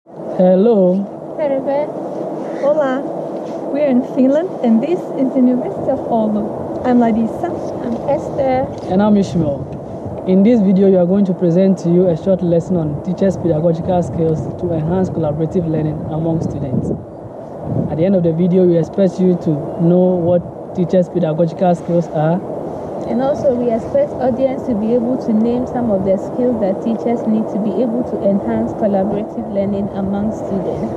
Hello, Hervé. Hola, we're in Finland and this is the University of Oulu. I'm Larissa. I'm Esther. and I'm Ishmael. In this video, we are going to present to you a short lesson on teachers' pedagogical skills to enhance collaborative learning among students. At the end of the video, we expect you to know what teachers' pedagogical skills are. And also, we expect audience to be able to name some of the skills that teachers need to be able to enhance collaborative learning among students.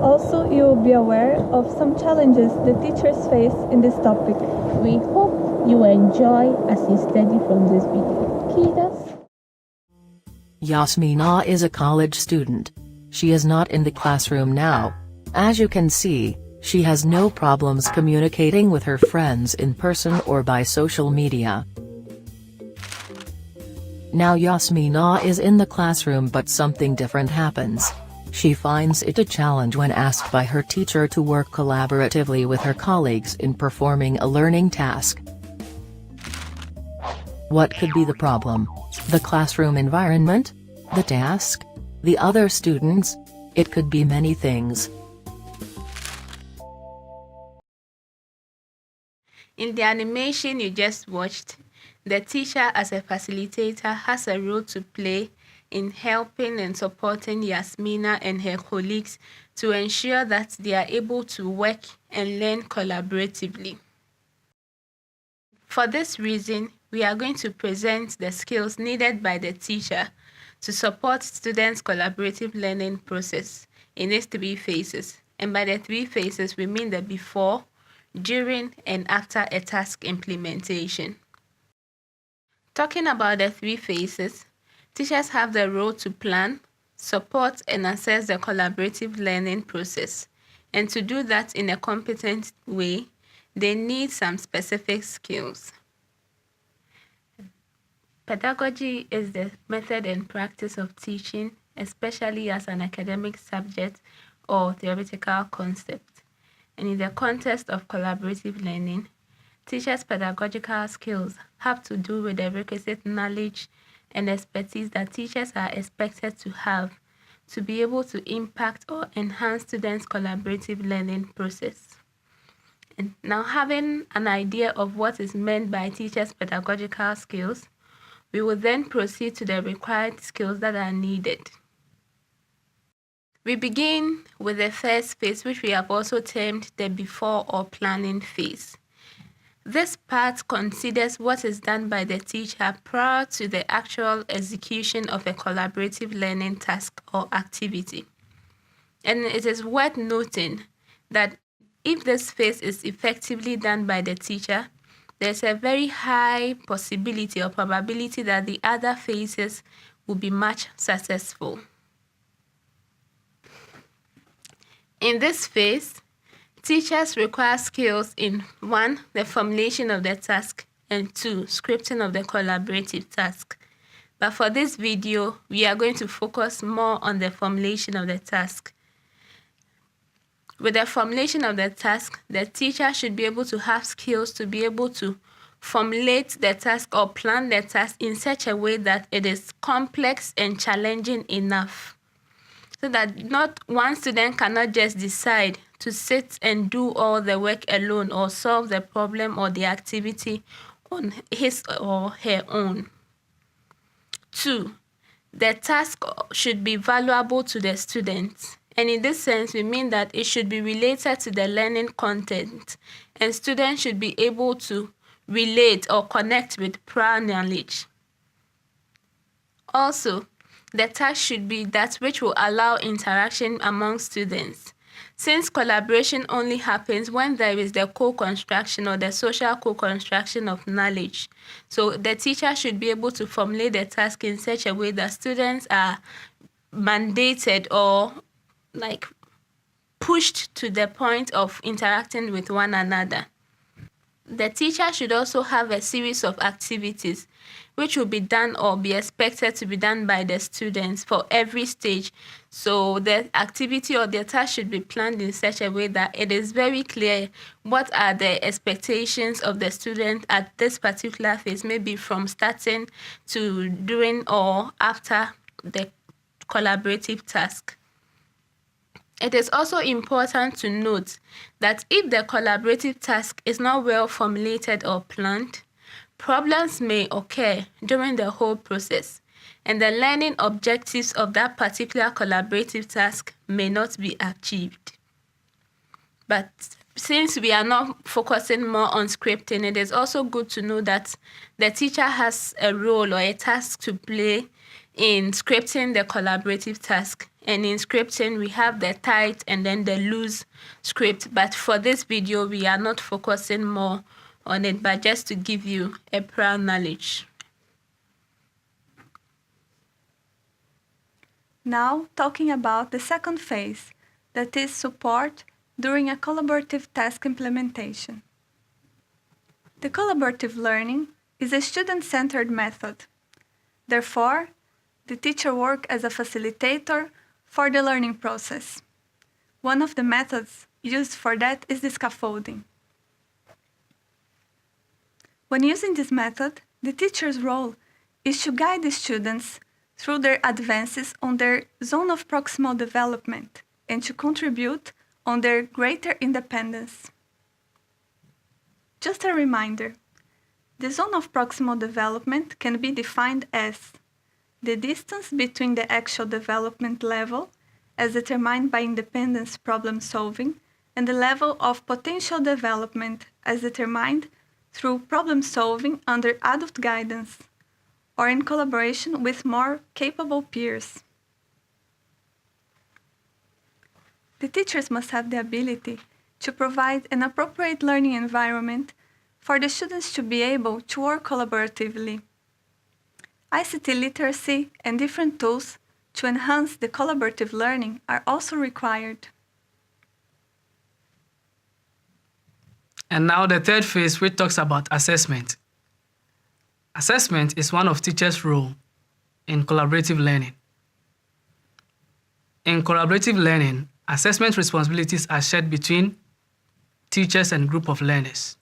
Also, you will be aware of some challenges the teachers face in this topic. We hope you enjoy as you study from this video. Kidas. Yasmina is a college student. She is not in the classroom now. As you can see, she has no problems communicating with her friends in person or by social media. Now Yasmina is in the classroom, but something different happens. She finds it a challenge when asked by her teacher to work collaboratively with her colleagues in performing a learning task. What could be the problem? The classroom environment? The task? The other students? It could be many things. In the animation you just watched, the teacher as a facilitator has a role to play in helping and supporting Yasmina and her colleagues to ensure that they are able to work and learn collaboratively. For this reason, we are going to present the skills needed by the teacher to support students' collaborative learning process in its 3 phases. And by the 3 phases, we mean the before, during, and after a task implementation. Talking about the 3 phases, teachers have the role to plan, support, and assess the collaborative learning process. And to do that in a competent way, they need some specific skills. Pedagogy is the method and practice of teaching, especially as an academic subject or theoretical concept. And in the context of collaborative learning, teachers' pedagogical skills have to do with the requisite knowledge and expertise that teachers are expected to have to be able to impact or enhance students' collaborative learning process. And now, having an idea of what is meant by teachers' pedagogical skills, we will then proceed to the required skills that are needed. We begin with the first phase, which we have also termed the before or planning phase. This part considers what is done by the teacher prior to the actual execution of a collaborative learning task or activity. And it is worth noting that if this phase is effectively done by the teacher, there's a very high possibility or probability that the other phases will be much successful. In this phase, teachers require skills in 1, the formulation of the task, and 2, scripting of the collaborative task. But for this video, we are going to focus more on the formulation of the task. With the formulation of the task, the teacher should be able to have skills to be able to formulate the task or plan the task in such a way that it is complex and challenging enough, so that not one student cannot just decide to sit and do all the work alone or solve the problem or the activity on his or her own. 2, the task should be valuable to the students. And in this sense, we mean that it should be related to the learning content, and students should be able to relate or connect with prior knowledge. Also, the task should be that which will allow interaction among students, since collaboration only happens when there is the co-construction or the social co-construction of knowledge. So the teacher should be able to formulate the task in such a way that students are mandated or pushed to the point of interacting with one another. The teacher should also have a series of activities which will be done or be expected to be done by the students for every stage. So the activity or the task should be planned in such a way that it is very clear what are the expectations of the student at this particular phase, maybe from starting to during or after the collaborative task. It is also important to note that if the collaborative task is not well formulated or planned, problems may occur during the whole process, and the learning objectives of that particular collaborative task may not be achieved. But since we are not focusing more on scripting, it is also good to know that the teacher has a role or a task to play in scripting the collaborative task. And in scripting, we have the tight and then the loose script. But for this video, we are not focusing more on it, but just to give you a prior knowledge. Now, talking about the second phase, that is support during a collaborative task implementation. The collaborative learning is a student-centered method. Therefore, the teacher works as a facilitator for the learning process. One of the methods used for that is the scaffolding. When using this method, the teacher's role is to guide the students through their advances on their zone of proximal development and to contribute on their greater independence. Just a reminder, the zone of proximal development can be defined as the distance between the actual development level, as determined by independence problem solving, and the level of potential development, as determined through problem solving under adult guidance, or in collaboration with more capable peers. The teachers must have the ability to provide an appropriate learning environment for the students to be able to work collaboratively. ICT literacy and different tools to enhance the collaborative learning are also required. And now the third phase, which talks about assessment. Assessment is one of teachers' role in collaborative learning. In collaborative learning, assessment responsibilities are shared between teachers and group of learners.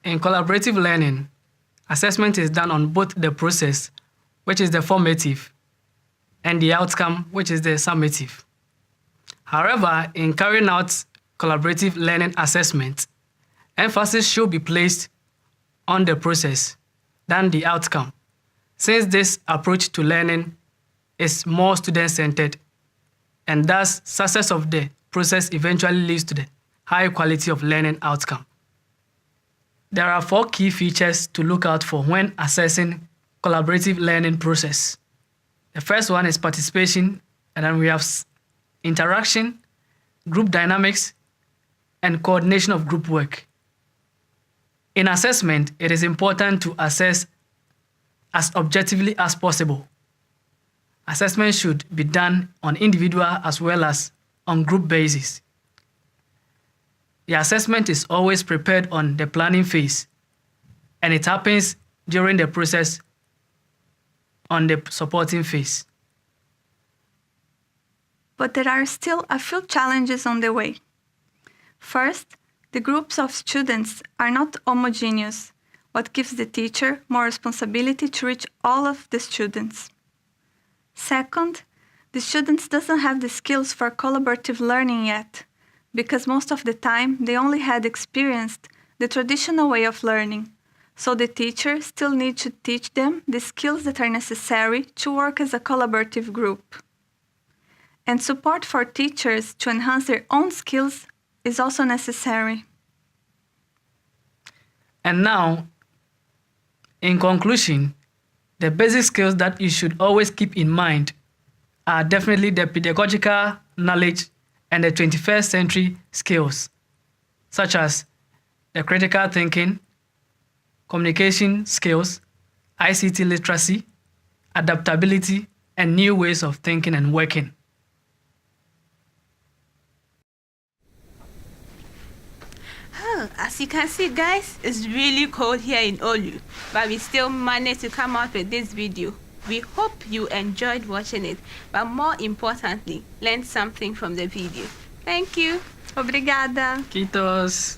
In collaborative learning, assessment is done on both the process, which is the formative, and the outcome, which is the summative. However, in carrying out collaborative learning assessment, emphasis should be placed on the process than the outcome, since this approach to learning is more student-centered, and thus success of the process eventually leads to the high quality of learning outcome. There are 4 key features to look out for when assessing collaborative learning process. The first one is participation, and then we have interaction, group dynamics, and coordination of group work. In assessment, it is important to assess as objectively as possible. Assessment should be done on individual as well as on group basis. The assessment is always prepared on the planning phase, and it happens during the process on the supporting phase. But there are still a few challenges on the way. First, the groups of students are not homogeneous, what gives the teacher more responsibility to reach all of the students. Second, the students doesn't have the skills for collaborative learning yet, because most of the time they only had experienced the traditional way of learning, so the teacher still needs to teach them the skills that are necessary to work as a collaborative group. And support for teachers to enhance their own skills is also necessary. And now, in conclusion, the basic skills that you should always keep in mind are definitely the pedagogical knowledge and the 21st century skills, such as the critical thinking, communication skills, ICT literacy, adaptability, and new ways of thinking and working. As you can see, guys, it's really cold here in Olu, but we still managed to come out with this video. We hope you enjoyed watching it, but more importantly, learned something from the video. Thank you. Obrigada. Kitos.